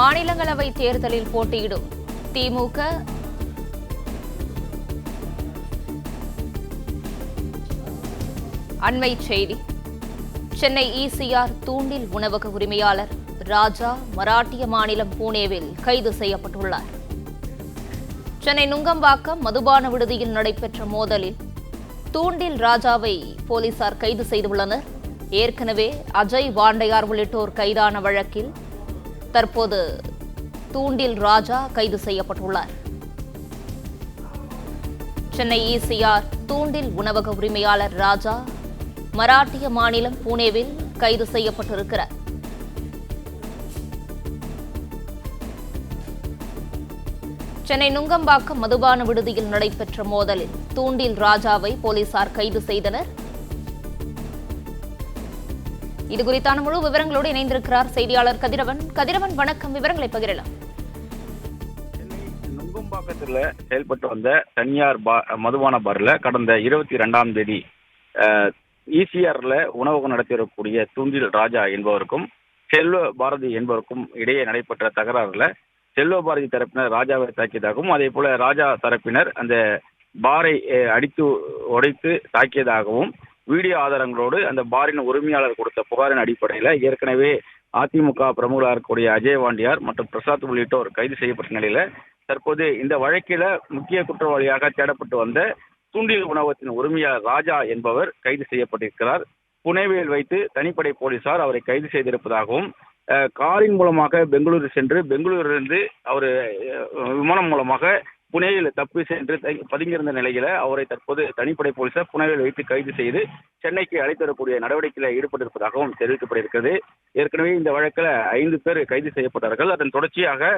மாநிலங்களவை தேர்தலில் போட்டியிடும் திமுக அண்மை செய்தி. சென்னை ஈசிஆர் தூண்டில் உணவக உரிமையாளர் ராஜா மராட்டிய மாநிலம் புனேவில் கைது செய்யப்பட்டுள்ளார். சென்னை நுங்கம்பாக்கம் மதுபான விடுதியில் நடைபெற்ற மோதலில் தூண்டில் ராஜாவை போலீசார் கைது செய்துள்ளனர். ஏற்கனவே அஜய் வாண்டையார் உள்ளிட்டோர் கைதான வழக்கில் தற்போது தூண்டில் ராஜா கைது செய்யப்பட்டுள்ளார். சென்னை ஈசிஆர் தூண்டில் உணவக உரிமையாளர் ராஜா மராட்டிய மாநிலம் புனேவில் கைது செய்யப்பட்டிருக்கிறார். சென்னை நுங்கம்பாக்கம் மதுபான விடுதியில் நடைபெற்ற மோதலில் தூண்டில் ராஜாவை போலீசார் கைது செய்தனர். இதுகுறித்தான முழு விவரங்களோடு இணைந்திருக்கிறார் செய்தியாளர் கதிரவன். கதிரவன், வணக்கம். விவரங்களை பகிரலாம். நுங்கம்பாக்கத்தில் செயல்பட்டு வந்த தனியார் மதுபான பார்ல கடந்த 22ஆம் தேதி ஈசிஆர்ல உணவகம் நடத்தி வரக்கூடிய தூண்டில் ராஜா என்பவருக்கும் செல்வ பாரதி என்பவருக்கும் இடையே நடைபெற்ற தகராறுல செல்வ பாரதி தரப்பினர் ராஜாவை தாக்கியதாகவும், அதே போல ராஜா தரப்பினர் அந்த பாரை அடித்து உடைத்து தாக்கியதாகவும் வீடியோ ஆதாரங்களோடு அந்த பாரின் உரிமையாளர் கொடுத்த புகாரின் அடிப்படையில் ஏற்கனவே அதிமுக பிரமுகராக இருக்கக்கூடிய அஜய் வாண்டியார் மற்றும் பிரசாத் உள்ளிட்டோர் கைது செய்யப்பட்ட நிலையில தற்போது இந்த வழக்கில முக்கிய குற்றவாளியாக தேடப்பட்டு வந்த தூண்டில் உணவகத்தின் உரிமையாளர் ராஜா என்பவர் கைது செய்யப்பட்டிருக்கிறார். புனேவில் வைத்து தனிப்படை போலீசார் அவரை கைது செய்திருப்பதாகவும், காரின் மூலமாக பெங்களூரு சென்று பெங்களூரிலிருந்து அவர் விமானம் மூலமாக புனேயில் தப்பி சென்று பதுங்கியிருந்த நிலையில அவரை தற்போது தனிப்படை போலீசார் புனேவில் வைத்து கைது செய்து சென்னைக்கு அழைத்து வரக்கூடிய நடவடிக்கையில் ஈடுபட்டிருப்பதாகவும் தெரிவிக்கப்படுகிறது. ஏற்கனவே இந்த வழக்கில் 5 பேர் கைது செய்யப்பட்டார்கள். அதன் தொடர்ச்சியாக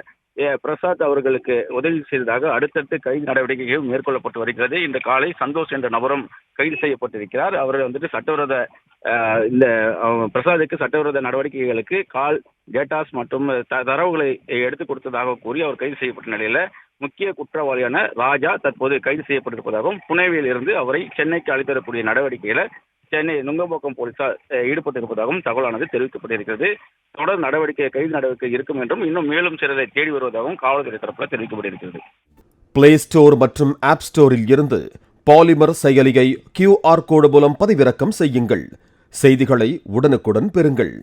பிரசாத் அவர்களுக்கு உதவி செய்ததாக அடுத்தடுத்து கைது நடவடிக்கைகள் மேற்கொள்ளப்பட்டு வருகிறது. இந்த காலை சந்தோஷ் என்ற நபரும் கைது செய்யப்பட்டிருக்கிறார். அவர் சட்டவிரோத இந்த பிரசாத்துக்கு சட்டவிரோத நடவடிக்கைகளுக்கு கால் டேட்டாஸ் மற்றும் தரவுகளை எடுத்துக் கொடுத்ததாக கூறி அவர் கைது செய்யப்பட்ட நிலையில முக்கிய குற்றவாளியான ராஜா தற்போது கைது செய்யப்பட்டிருப்பதாகவும், புனேவில் இருந்து அவரை சென்னைக்கு அழைத்து வரக்கூடிய நடவடிக்கையில சென்னை நுங்கம்பாக்கம் போலீசார் ஈடுபட்டிருப்பதாகவும் தகவலானது தெரிவிக்கப்பட்டிருக்கிறது. தொடர் நடவடிக்கை கைது நடவடிக்கை இருக்கும் என்றும் இன்னும் மேலும் சிலரை தேடி வருவதாகவும் காவல்துறை தரப்பில் தெரிவிக்கப்பட்டிருக்கிறது. பிளே ஸ்டோர் மற்றும் ஆப் ஸ்டோரில் இருந்து பாலிமர் செயலியை QR கோடு மூலம் பதிவிறக்கம் செய்யுங்கள். செய்திகளை உடனுக்குடன் பெறுங்கள்.